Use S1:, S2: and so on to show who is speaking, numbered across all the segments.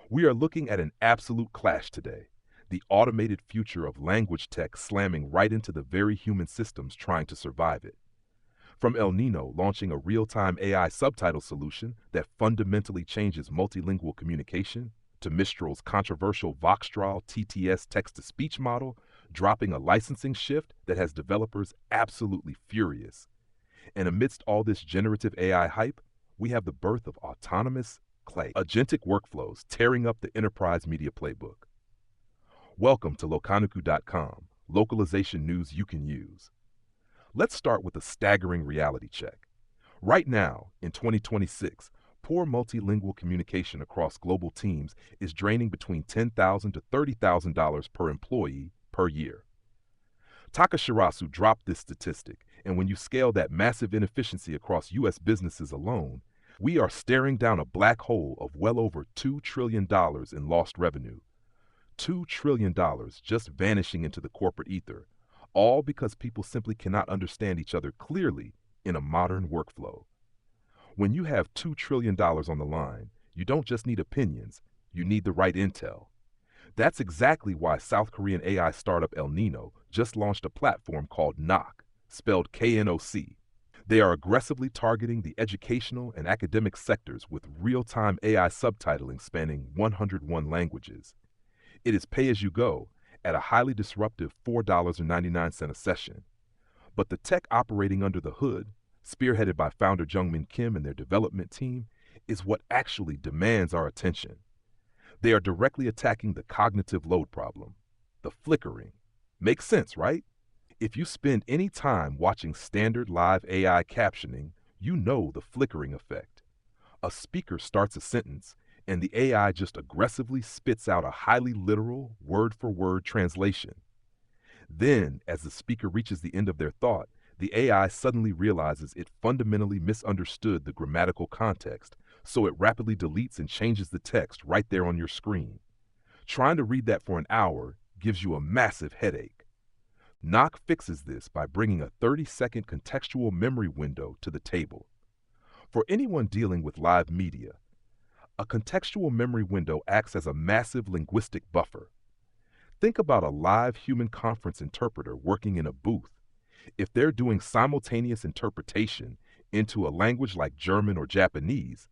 S1: We are looking at an absolute clash today. The automated future of language tech slamming right into the very human systems trying to survive it. From Elnino launching a real-time AI subtitle solution that fundamentally changes multilingual communication, to Mistral's controversial Voxtral TTS text-to-speech model, dropping a licensing shift that has developers absolutely furious. And amidst all this generative AI hype, we have the birth of autonomous clay, agentic workflows tearing up the enterprise media playbook. Welcome to Localization.com, localization news you can use. Let's start with a staggering reality check. Right now, in 2026, poor multilingual communication across global teams is draining between $10,000 to $30,000 per employee per year. Takashirasu dropped this statistic, and when you scale that massive inefficiency across U.S. businesses alone, we are staring down a black hole of well over $2 trillion in lost revenue. $2 trillion just vanishing into the corporate ether, all because people simply cannot understand each other clearly in a modern workflow. When you have $2 trillion on the line, you don't just need opinions, you need the right intel. That's exactly why South Korean AI startup Elnino just launched a platform called Knoc, spelled Knoc. They are aggressively targeting the educational and academic sectors with real-time AI subtitling spanning 101 languages. It is pay-as-you-go at a highly disruptive $4.99 a session. But the tech operating under the hood, spearheaded by founder Jungmin Kim and their development team, is what actually demands our attention. They are directly attacking the cognitive load problem, the flickering. Makes sense, right? If you spend any time watching standard live AI captioning, you know the flickering effect. A speaker starts a sentence, and the AI just aggressively spits out a highly literal, word-for-word translation. Then, as the speaker reaches the end of their thought, the AI suddenly realizes it fundamentally misunderstood the grammatical context, so it rapidly deletes and changes the text right there on your screen. Trying to read that for an hour gives you a massive headache. Knoc fixes this by bringing a 30-second contextual memory window to the table. For anyone dealing with live media, a contextual memory window acts as a massive linguistic buffer. Think about a live human conference interpreter working in a booth. If they're doing simultaneous interpretation into a language like German or Japanese,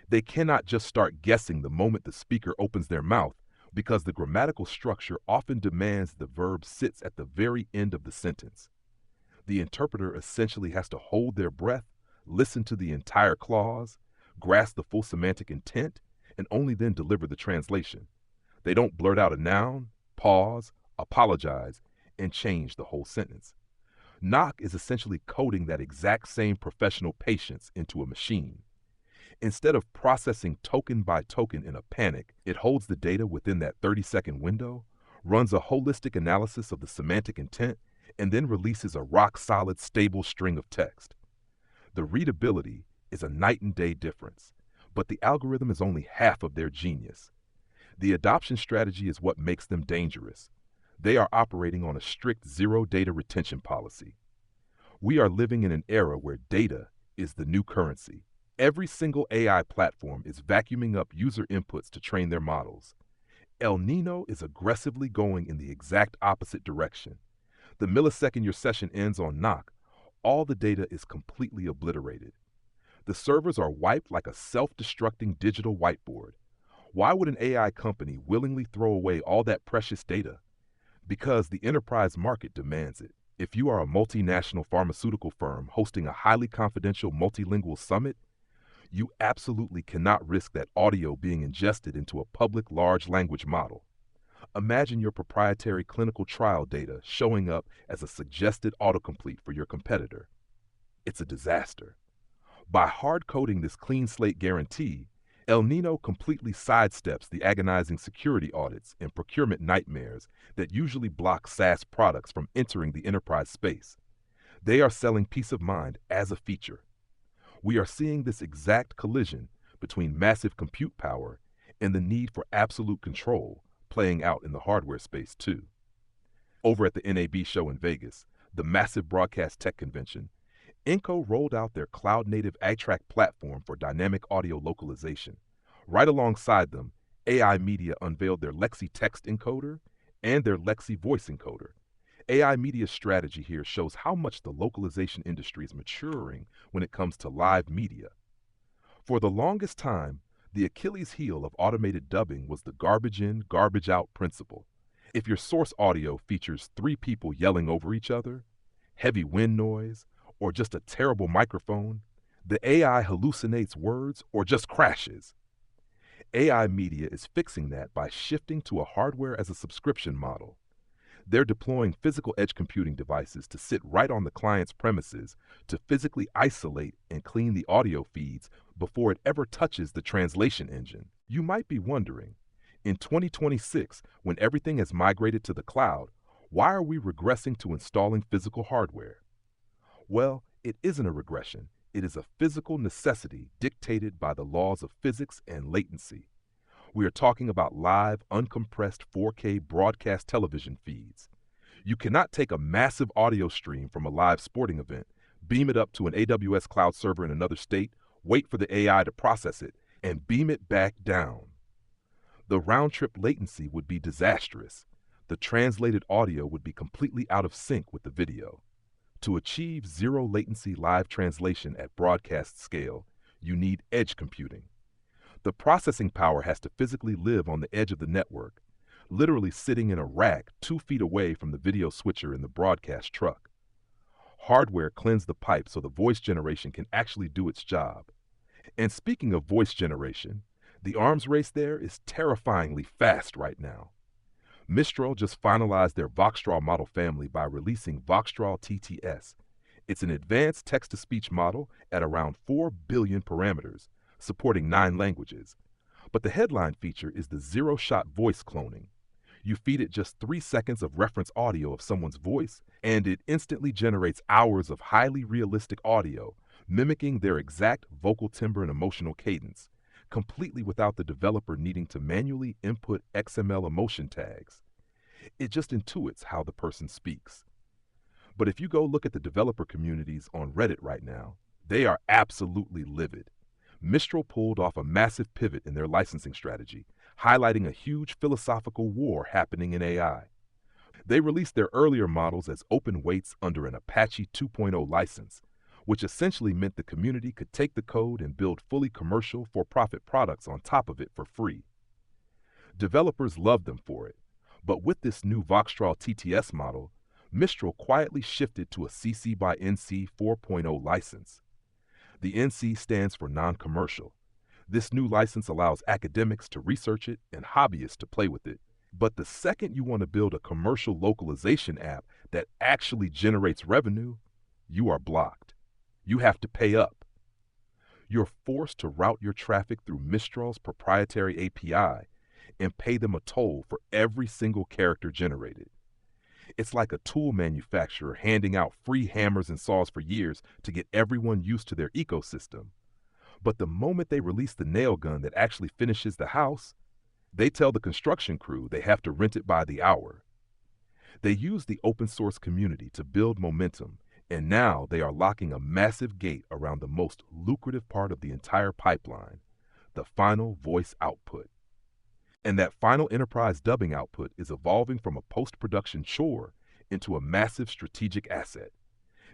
S1: they cannot just start guessing the moment the speaker opens their mouth, because the grammatical structure often demands the verb sits at the very end of the sentence. The interpreter essentially has to hold their breath, listen to the entire clause, grasp the full semantic intent, and only then deliver the translation. They don't blurt out a noun, pause, apologize, and change the whole sentence. Knoc is essentially coding that exact same professional patience into a machine. Instead of processing token by token in a panic, it holds the data within that 30-second window, runs a holistic analysis of the semantic intent, and then releases a rock-solid, stable string of text. The readability is a night and day difference, but the algorithm is only half of their genius. The adoption strategy is what makes them dangerous. They are operating on a strict zero data retention policy. We are living in an era where data is the new currency. Every single AI platform is vacuuming up user inputs to train their models. Elnino is aggressively going in the exact opposite direction. The millisecond your session ends on Knoc, all the data is completely obliterated. The servers are wiped like a self-destructing digital whiteboard. Why would an AI company willingly throw away all that precious data? Because the enterprise market demands it. If you are a multinational pharmaceutical firm hosting a highly confidential multilingual summit, you absolutely cannot risk that audio being ingested into a public large language model. Imagine your proprietary clinical trial data showing up as a suggested autocomplete for your competitor. It's a disaster. By hard-coding this clean slate guarantee, Elnino completely sidesteps the agonizing security audits and procurement nightmares that usually block SaaS products from entering the enterprise space. They are selling peace of mind as a feature. We are seeing this exact collision between massive compute power and the need for absolute control playing out in the hardware space too. Over at the NAB show in Vegas, the massive broadcast tech convention, Inco rolled out their cloud-native iTrack platform for dynamic audio localization. Right alongside them, AI Media unveiled their Lexi text encoder and their Lexi voice encoder. AI Media's strategy here shows how much the localization industry is maturing when it comes to live media. For the longest time, the Achilles heel of automated dubbing was the garbage in, garbage out principle. If your source audio features three people yelling over each other, heavy wind noise, or just a terrible microphone, the AI hallucinates words or just crashes. AI Media is fixing that by shifting to a hardware as a subscription model. They're deploying physical edge computing devices to sit right on the client's premises to physically isolate and clean the audio feeds before it ever touches the translation engine. You might be wondering, in 2026, when everything has migrated to the cloud, why are we regressing to installing physical hardware? Well, it isn't a regression. It is a physical necessity dictated by the laws of physics and latency. We are talking about live, uncompressed 4K broadcast television feeds. You cannot take a massive audio stream from a live sporting event, beam it up to an AWS cloud server in another state, wait for the AI to process it, and beam it back down. The round-trip latency would be disastrous. The translated audio would be completely out of sync with the video. To achieve zero latency live translation at broadcast scale, you need edge computing. The processing power has to physically live on the edge of the network, literally sitting in a rack 2 feet away from the video switcher in the broadcast truck. Hardware cleansed the pipe so the voice generation can actually do its job. And speaking of voice generation, the arms race there is terrifyingly fast right now. Mistral just finalized their Voxtral model family by releasing Voxtral TTS. It's an advanced text-to-speech model at around 4 billion parameters, supporting 9 languages. But the headline feature is the zero-shot voice cloning. You feed it just 3 seconds of reference audio of someone's voice, and it instantly generates hours of highly realistic audio, mimicking their exact vocal timbre and emotional cadence, completely without the developer needing to manually input XML emotion tags. It just intuits how the person speaks. But if you go look at the developer communities on Reddit right now, they are absolutely livid. Mistral pulled off a massive pivot in their licensing strategy, highlighting a huge philosophical war happening in AI. They released their earlier models as open weights under an Apache 2.0 license, which essentially meant the community could take the code and build fully commercial for-profit products on top of it for free. Developers loved them for it, but with this new Voxtral TTS model, Mistral quietly shifted to a CC by NC 4.0 license. The NC stands for non-commercial. This new license allows academics to research it and hobbyists to play with it. But the second you want to build a commercial localization app that actually generates revenue, you are blocked. You have to pay up. You're forced to route your traffic through Mistral's proprietary API and pay them a toll for every single character generated. It's like a tool manufacturer handing out free hammers and saws for years to get everyone used to their ecosystem. But the moment they release the nail gun that actually finishes the house, they tell the construction crew they have to rent it by the hour. They use the open source community to build momentum, and now they are locking a massive gate around the most lucrative part of the entire pipeline, the final voice output. And that final enterprise dubbing output is evolving from a post-production chore into a massive strategic asset.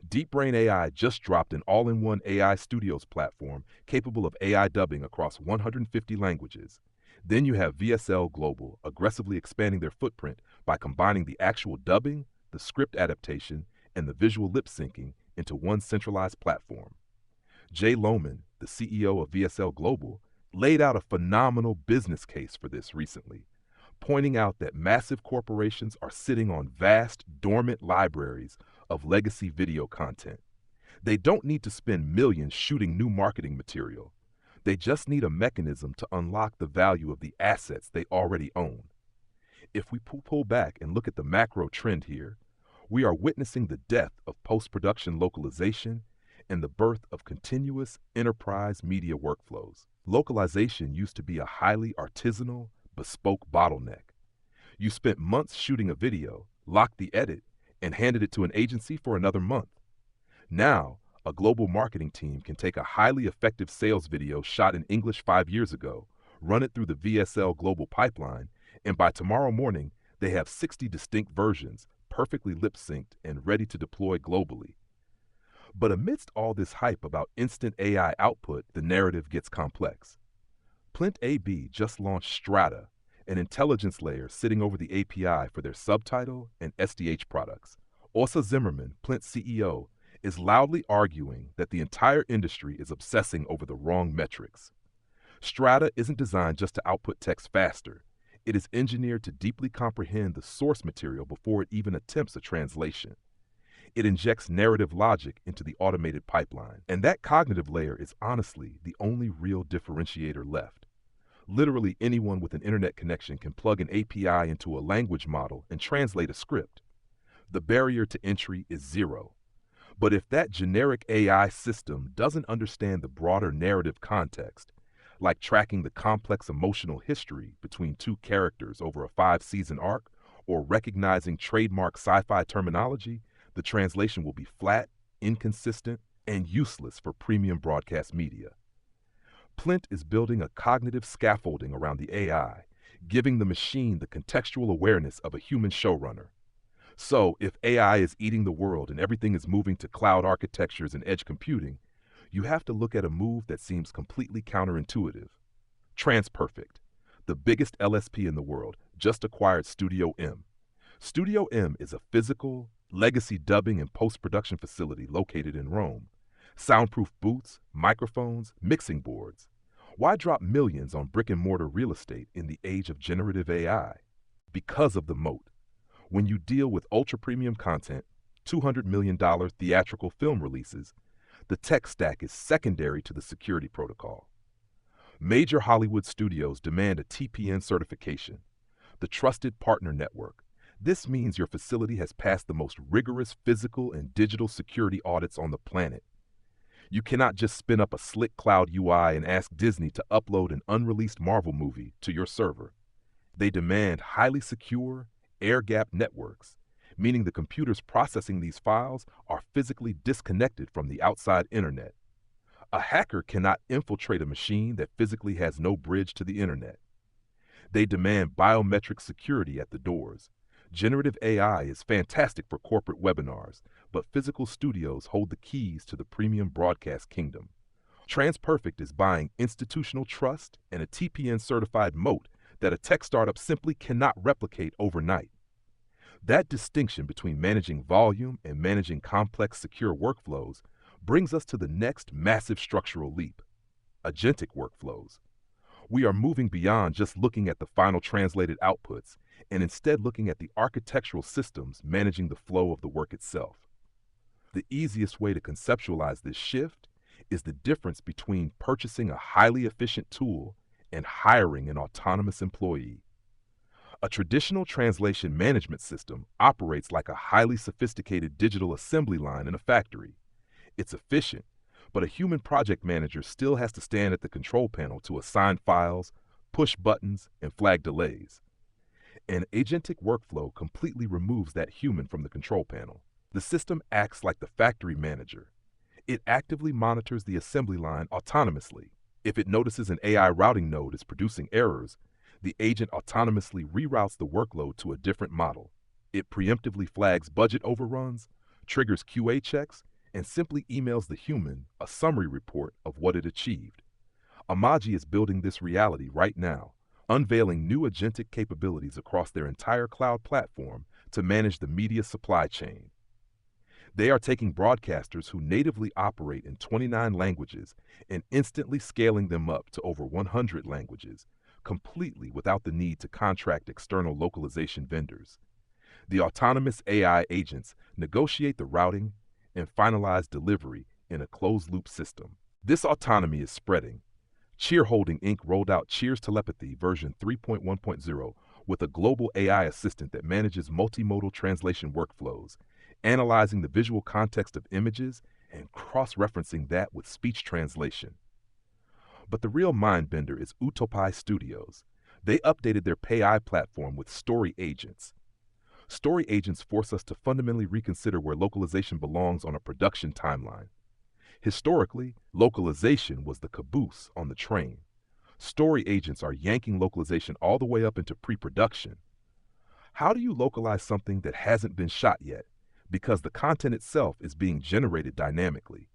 S1: DeepBrain AI just dropped an all-in-one AI studios platform capable of AI dubbing across 150 languages. Then you have VSL Global aggressively expanding their footprint by combining the actual dubbing, the script adaptation, and the visual lip syncing into one centralized platform. Jay Lohman, the CEO of VSL Global, laid out a phenomenal business case for this recently, pointing out that massive corporations are sitting on vast, dormant libraries of legacy video content. They don't need to spend millions shooting new marketing material. They just need a mechanism to unlock the value of the assets they already own. If we pull back and look at the macro trend here, we are witnessing the death of post-production localization and the birth of continuous enterprise media workflows. Localization used to be a highly artisanal, bespoke bottleneck. You spent months shooting a video, locked the edit, and handed it to an agency for another month. Now, a global marketing team can take a highly effective sales video shot in English 5 years ago, run it through the VSL global pipeline, and by tomorrow morning, they have 60 distinct versions, perfectly lip-synced and ready to deploy globally. But amidst all this hype about instant AI output, the narrative gets complex. Plint AB just launched Strata, an intelligence layer sitting over the API for their subtitle and SDH products. Åsa Zimmerman, Plint CEO, is loudly arguing that the entire industry is obsessing over the wrong metrics. Strata isn't designed just to output text faster. It is engineered to deeply comprehend the source material before it even attempts a translation. It injects narrative logic into the automated pipeline, and that cognitive layer is honestly the only real differentiator left. Literally anyone with an internet connection can plug an API into a language model and translate a script. The barrier to entry is zero. But if that generic AI system doesn't understand the broader narrative context, like tracking the complex emotional history between two characters over a 5-season arc, or recognizing trademark sci-fi terminology, the translation will be flat, inconsistent, and useless for premium broadcast media. Plint is building a cognitive scaffolding around the AI, giving the machine the contextual awareness of a human showrunner. So, if AI is eating the world and everything is moving to cloud architectures and edge computing, you have to look at a move that seems completely counterintuitive. TransPerfect, the biggest LSP in the world, just acquired Studio Emme. Studio Emme is a physical, legacy dubbing and post-production facility located in Rome. Soundproof booths, microphones, mixing boards. Why drop millions on brick-and-mortar real estate in the age of generative AI? Because of the moat. When you deal with ultra-premium content, $200 million theatrical film releases, the tech stack is secondary to the security protocol. Major Hollywood studios demand a TPN certification, the Trusted Partner Network. This means your facility has passed the most rigorous physical and digital security audits on the planet. You cannot just spin up a slick cloud UI and ask Disney to upload an unreleased Marvel movie to your server. They demand highly secure, air-gapped networks, meaning the computers processing these files are physically disconnected from the outside internet. A hacker cannot infiltrate a machine that physically has no bridge to the internet. They demand biometric security at the doors. Generative AI is fantastic for corporate webinars, but physical studios hold the keys to the premium broadcast kingdom. TransPerfect is buying institutional trust and a TPN-certified moat that a tech startup simply cannot replicate overnight. That distinction between managing volume and managing complex, secure workflows brings us to the next massive structural leap: agentic workflows. We are moving beyond just looking at the final translated outputs and instead looking at the architectural systems managing the flow of the work itself. The easiest way to conceptualize this shift is the difference between purchasing a highly efficient tool and hiring an autonomous employee. A traditional translation management system operates like a highly sophisticated digital assembly line in a factory. It's efficient, but a human project manager still has to stand at the control panel to assign files, push buttons, and flag delays. An agentic workflow completely removes that human from the control panel. The system acts like the factory manager. It actively monitors the assembly line autonomously. If it notices an AI routing node is producing errors, the agent autonomously reroutes the workload to a different model. It preemptively flags budget overruns, triggers QA checks, and simply emails the human a summary report of what it achieved. Amaji is building this reality right now, unveiling new agentic capabilities across their entire cloud platform to manage the media supply chain. They are taking broadcasters who natively operate in 29 languages and instantly scaling them up to over 100 languages, completely without the need to contract external localization vendors. The autonomous AI agents negotiate the routing and finalize delivery in a closed-loop system. This autonomy is spreading. Cheerholding Inc. rolled out Cheers Telepathy version 3.1.0 with a global AI assistant that manages multimodal translation workflows, analyzing the visual context of images and cross-referencing that with speech translation. But the real mind-bender is Utopi Studios. They updated their PayEye platform with story agents. Story agents force us to fundamentally reconsider where localization belongs on a production timeline. Historically, localization was the caboose on the train. Story agents are yanking localization all the way up into pre-production. How do you localize something that hasn't been shot yet? Because the content itself is being generated dynamically.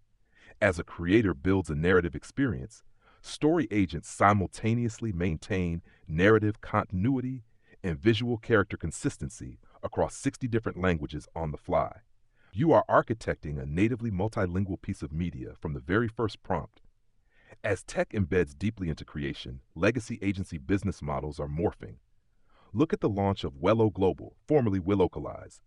S1: As a creator builds a narrative experience, story agents simultaneously maintain narrative continuity and visual character consistency across 60 different languages on the fly. You are architecting a natively multilingual piece of media from the very first prompt. As tech embeds deeply into creation, legacy agency business models are morphing. Look at the launch of Wello Global, formerly Localized.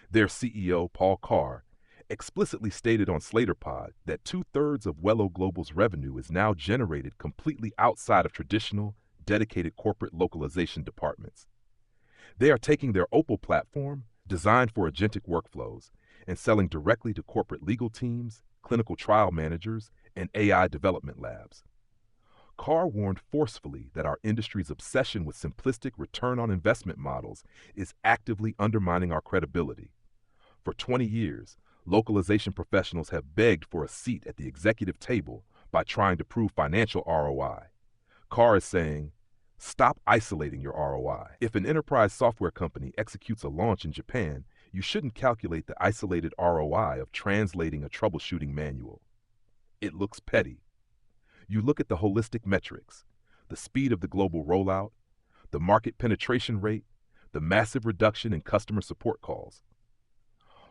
S1: Their CEO, Paul Carr, explicitly stated on SlaterPod that 2/3 of Wello Global's revenue is now generated completely outside of traditional, dedicated corporate localization departments. They are taking their Opal platform, designed for agentic workflows, and selling directly to corporate legal teams, clinical trial managers, and AI development labs. Carr warned forcefully that our industry's obsession with simplistic return on investment models is actively undermining our credibility. For 20 years, localization professionals have begged for a seat at the executive table by trying to prove financial ROI. Carr is saying, stop isolating your ROI. If an enterprise software company executes a launch in Japan, you shouldn't calculate the isolated ROI of translating a troubleshooting manual. It looks petty. You look at the holistic metrics, the speed of the global rollout, the market penetration rate, the massive reduction in customer support calls.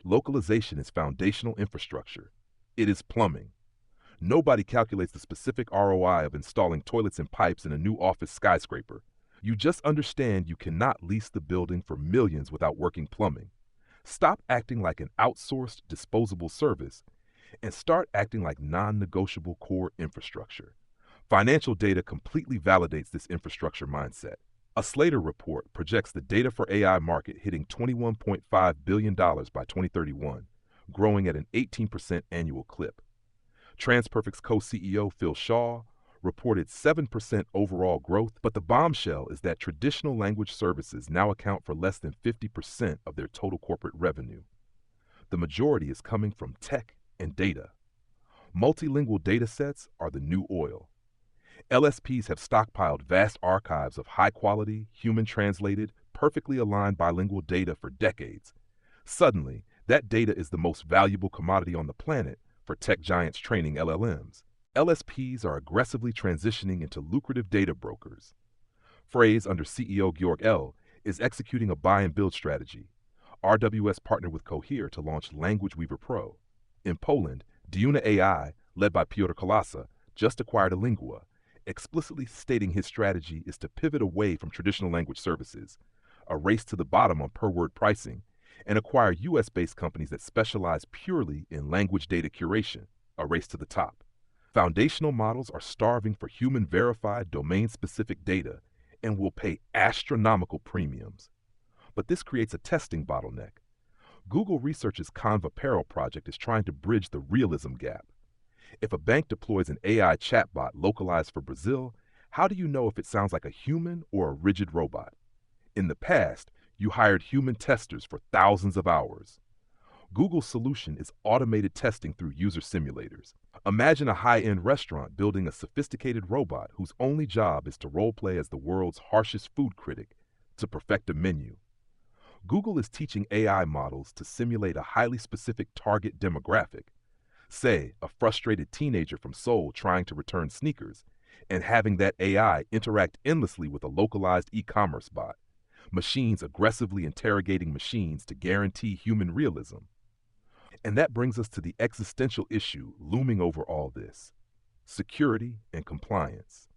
S1: Localization is foundational infrastructure. It is plumbing. Nobody calculates the specific ROI of installing toilets and pipes in a new office skyscraper. You just understand you cannot lease the building for millions without working plumbing. Stop acting like an outsourced, disposable service and start acting like non-negotiable core infrastructure. Financial data completely validates this infrastructure mindset. A Slater report projects the data for AI market hitting $21.5 billion by 2031, growing at an 18% annual clip. TransPerfect's co-CEO Phil Shaw reported 7% overall growth, but the bombshell is that traditional language services now account for less than 50% of their total corporate revenue. The majority is coming from tech and data. Multilingual data sets are the new oil. LSPs have stockpiled vast archives of high-quality, human-translated, perfectly aligned bilingual data for decades. Suddenly, that data is the most valuable commodity on the planet for tech giants training LLMs. LSPs are aggressively transitioning into lucrative data brokers. Phrase, under CEO Georg L., is executing a buy-and-build strategy. RWS partnered with Cohere to launch Language Weaver Pro. In Poland, Diuna AI, led by Piotr Kolasa, just acquired a Lingua, explicitly stating his strategy is to pivot away from traditional language services, a race to the bottom on per-word pricing, and acquire US-based companies that specialize purely in language data curation, a race to the top. Foundational models are starving for human-verified, domain-specific data and will pay astronomical premiums. But this creates a testing bottleneck. Google Research's Canva Apparel project is trying to bridge the realism gap. If a bank deploys an AI chatbot localized for Brazil, how do you know if it sounds like a human or a rigid robot? In the past, you hired human testers for thousands of hours. Google's solution is automated testing through user simulators. Imagine a high-end restaurant building a sophisticated robot whose only job is to role-play as the world's harshest food critic to perfect a menu. Google is teaching AI models to simulate a highly specific target demographic, say a frustrated teenager from Seoul trying to return sneakers, and having that AI interact endlessly with a localized e-commerce bot, machines aggressively interrogating machines to guarantee human realism. And that brings us to the existential issue looming over all this: security and compliance.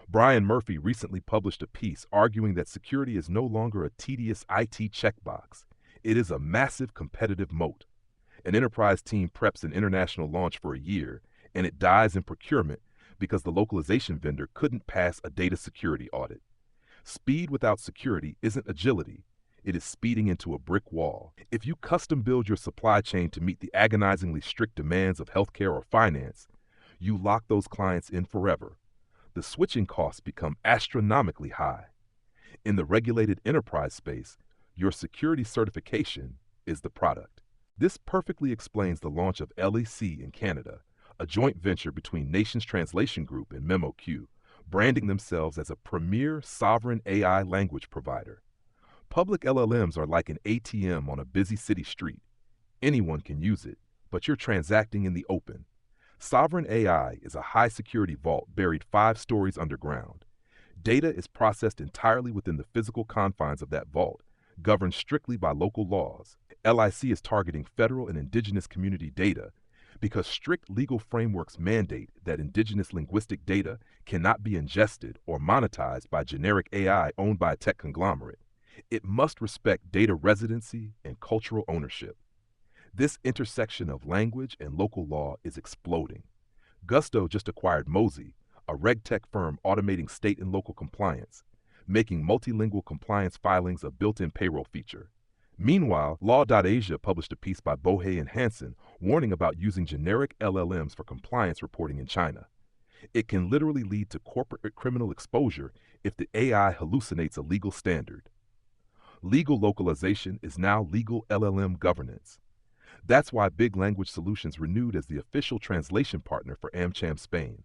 S1: Brian Murphy recently published a piece arguing that security is no longer a tedious IT checkbox. It is a massive competitive moat. An enterprise team preps an international launch for a year, and it dies in procurement because the localization vendor couldn't pass a data security audit. Speed without security isn't agility. It is speeding into a brick wall. If you custom build your supply chain to meet the agonizingly strict demands of healthcare or finance, you lock those clients in forever. The switching costs become astronomically high. In the regulated enterprise space, your security certification is the product. This perfectly explains the launch of LEC in Canada, a joint venture between Nations Translation Group and MemoQ, branding themselves as a premier sovereign AI language provider. Public LLMs are like an ATM on a busy city street. Anyone can use it, but you're transacting in the open. Sovereign AI is a high-security vault buried 5 stories underground. Data is processed entirely within the physical confines of that vault, governed strictly by local laws. LIC is targeting federal and indigenous community data because strict legal frameworks mandate that indigenous linguistic data cannot be ingested or monetized by generic AI owned by a tech conglomerate. It must respect data residency and cultural ownership. This intersection of language and local law is exploding. Gusto just acquired Mozy, a regtech firm automating state and local compliance, making multilingual compliance filings a built-in payroll feature. Meanwhile, Law.Asia published a piece by Bohei and Hansen warning about using generic LLMs for compliance reporting in China. It can literally lead to corporate criminal exposure if the AI hallucinates a legal standard. Legal localization is now legal LLM governance. That's why Big Language Solutions renewed as the official translation partner for AmCham Spain.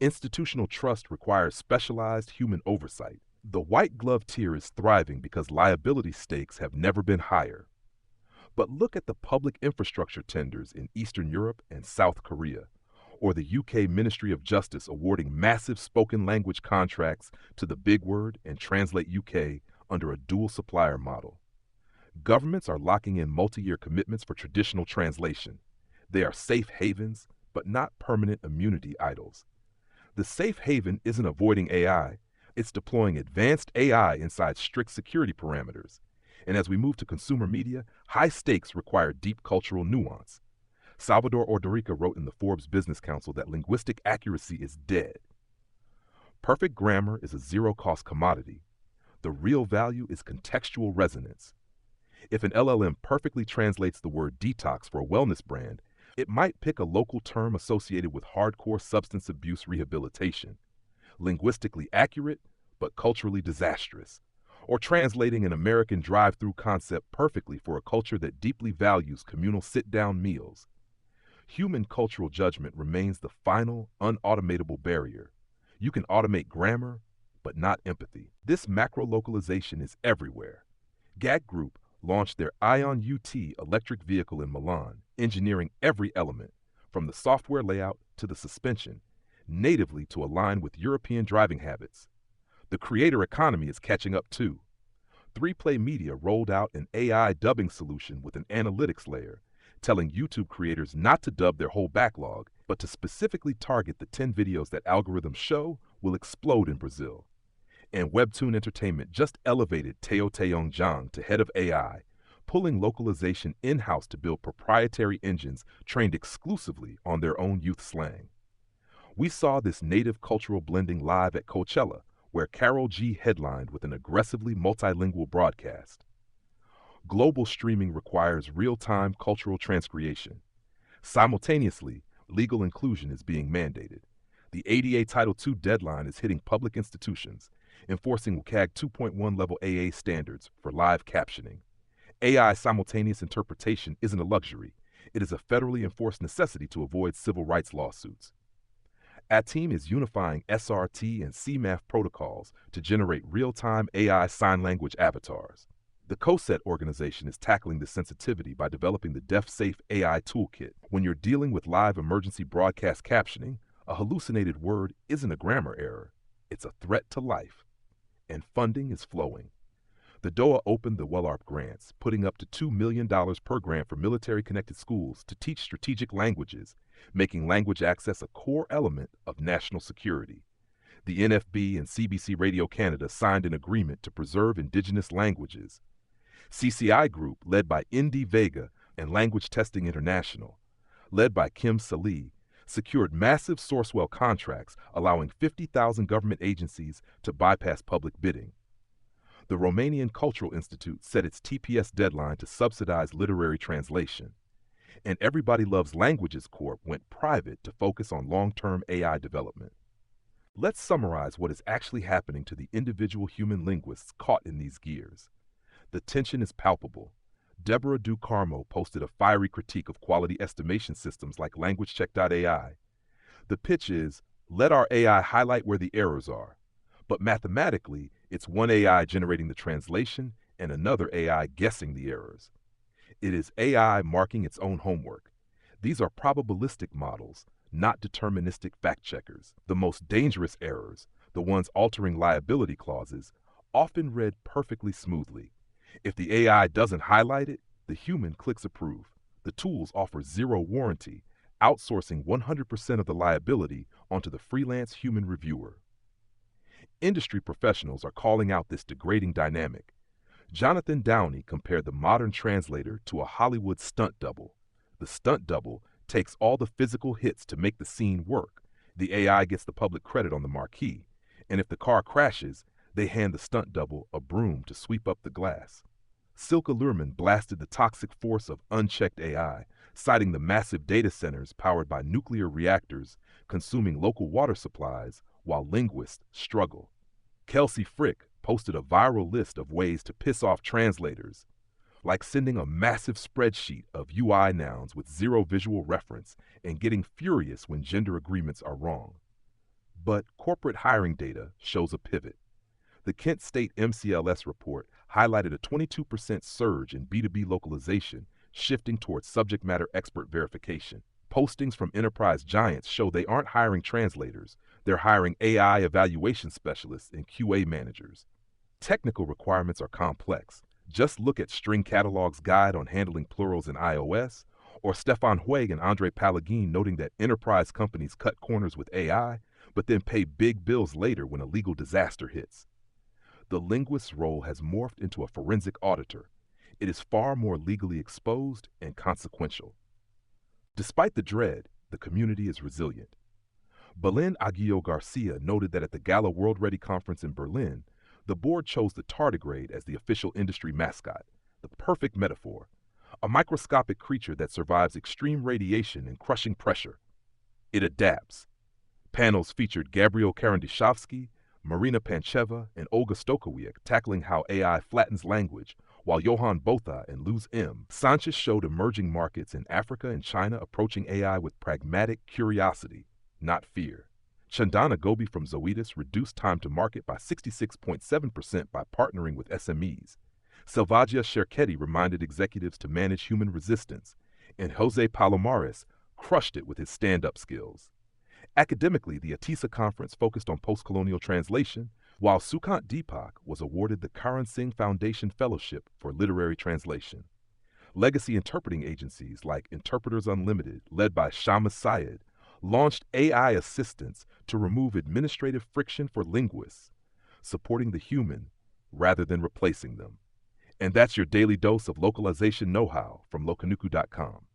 S1: Institutional trust requires specialized human oversight. The white glove tier is thriving because liability stakes have never been higher. But look at the public infrastructure tenders in Eastern Europe and South Korea, or the UK Ministry of Justice awarding massive spoken language contracts to the Big Word and Translate UK under a dual supplier model. Governments are locking in multi-year commitments for traditional translation. They are safe havens, but not permanent immunity idols. The safe haven isn't avoiding AI, it's deploying advanced AI inside strict security parameters. And as we move to consumer media, high stakes require deep cultural nuance. Salvador Ordorica wrote in the Forbes Business Council that linguistic accuracy is dead. Perfect grammar is a zero-cost commodity. The real value is contextual resonance. If an LLM perfectly translates the word detox for a wellness brand, it might pick a local term associated with hardcore substance abuse rehabilitation. Linguistically accurate, but culturally disastrous. Or translating an American drive-through concept perfectly for a culture that deeply values communal sit-down meals. Human cultural judgment remains the final, unautomatable barrier. You can automate grammar, but not empathy. This macro-localization is everywhere. GAG Group launched their Ion UT electric vehicle in Milan, engineering every element, from the software layout to the suspension, natively to align with European driving habits. The creator economy is catching up too. 3Play Media rolled out an AI dubbing solution with an analytics layer, telling YouTube creators not to dub their whole backlog, but to specifically target the 10 videos that algorithms show will explode in Brazil. And Webtoon Entertainment just elevated Teo Taeyong Zhang to head of AI, pulling localization in-house to build proprietary engines trained exclusively on their own youth slang. We saw this native cultural blending live at Coachella, where Karol G headlined with an aggressively multilingual broadcast. Global streaming requires real-time cultural transcreation. Simultaneously, legal inclusion is being mandated. The ADA Title II deadline is hitting public institutions, enforcing WCAG 2.1 level AA standards for live captioning. AI simultaneous interpretation isn't a luxury. It is a federally enforced necessity to avoid civil rights lawsuits. Our team is unifying SRT and CMAF protocols to generate real-time AI sign language avatars. The COSET organization is tackling this sensitivity by developing the DeafSafe AI toolkit. When you're dealing with live emergency broadcast captioning, a hallucinated word isn't a grammar error. It's a threat to life. And funding is flowing. The DOA opened the WELARP grants, putting up to $2 million per grant for military-connected schools to teach strategic languages, making language access a core element of national security. The NFB and CBC Radio Canada signed an agreement to preserve Indigenous languages. CCI Group, led by Indy Vega and Language Testing International, led by Kim Salih, secured massive Sourcewell contracts, allowing 50,000 government agencies to bypass public bidding. The Romanian Cultural Institute set its TPS deadline to subsidize literary translation. And Everybody Loves Languages Corp went private to focus on long-term AI development. Let's summarize what is actually happening to the individual human linguists caught in these gears. The tension is palpable. Deborah DuCarmo posted a fiery critique of quality estimation systems like LanguageCheck.ai. The pitch is, Let our AI highlight where the errors are. But mathematically, it's one AI generating the translation and another AI guessing the errors. It is AI marking its own homework. These are probabilistic models, not deterministic fact checkers. The most dangerous errors, the ones altering liability clauses, often read perfectly smoothly. If the AI doesn't highlight it, the human clicks approve. The tools offer zero warranty, outsourcing 100% of the liability onto the freelance human reviewer. Industry professionals are calling out this degrading dynamic. Jonathan Downey compared the modern translator to a Hollywood stunt double. The stunt double takes all the physical hits to make the scene work. The AI gets the public credit on the marquee, and if the car crashes, they hand the stunt double a broom to sweep up the glass. Silke Luhrmann blasted the toxic force of unchecked AI, citing the massive data centers powered by nuclear reactors consuming local water supplies while linguists struggle. Kelsey Frick posted a viral list of ways to piss off translators, like sending a massive spreadsheet of UI nouns with zero visual reference and getting furious when gender agreements are wrong. But corporate hiring data shows a pivot. The Kent State MCLS report highlighted a 22% surge in B2B localization, shifting towards subject matter expert verification. Postings from enterprise giants show they aren't hiring translators, they're hiring AI evaluation specialists and QA managers. Technical requirements are complex. Just look at String Catalog's guide on handling plurals in iOS, or Stefan Hueg and Andre Palagin noting that enterprise companies cut corners with AI, but then pay big bills later when a legal disaster hits. The linguist's role has morphed into a forensic auditor. It is far more legally exposed and consequential. Despite the dread, the community is resilient. Belen Aguillo Garcia noted that at the Gala World Ready conference in Berlin, the board chose the tardigrade as the official industry mascot, the perfect metaphor, a microscopic creature that survives extreme radiation and crushing pressure. It adapts. Panels featured Gabriel Karandyshavsky, Marina Pancheva, and Olga Stokowiak tackling how AI flattens language, while Johan Botha and Luz Emme Sanchez showed emerging markets in Africa and China approaching AI with pragmatic curiosity, not fear. Chandana Gobi from Zoetis reduced time to market by 66.7% by partnering with SMEs. Selvagia Sherketti reminded executives to manage human resistance, and Jose Palomares crushed it with his stand-up skills. Academically, the Atisa conference focused on post-colonial translation, while Sukant Deepak was awarded the Karan Singh Foundation Fellowship for Literary Translation. Legacy interpreting agencies like Interpreters Unlimited, led by Shamas Syed, launched AI assistants to remove administrative friction for linguists, supporting the human rather than replacing them. And that's your daily dose of localization know-how from locanuku.com.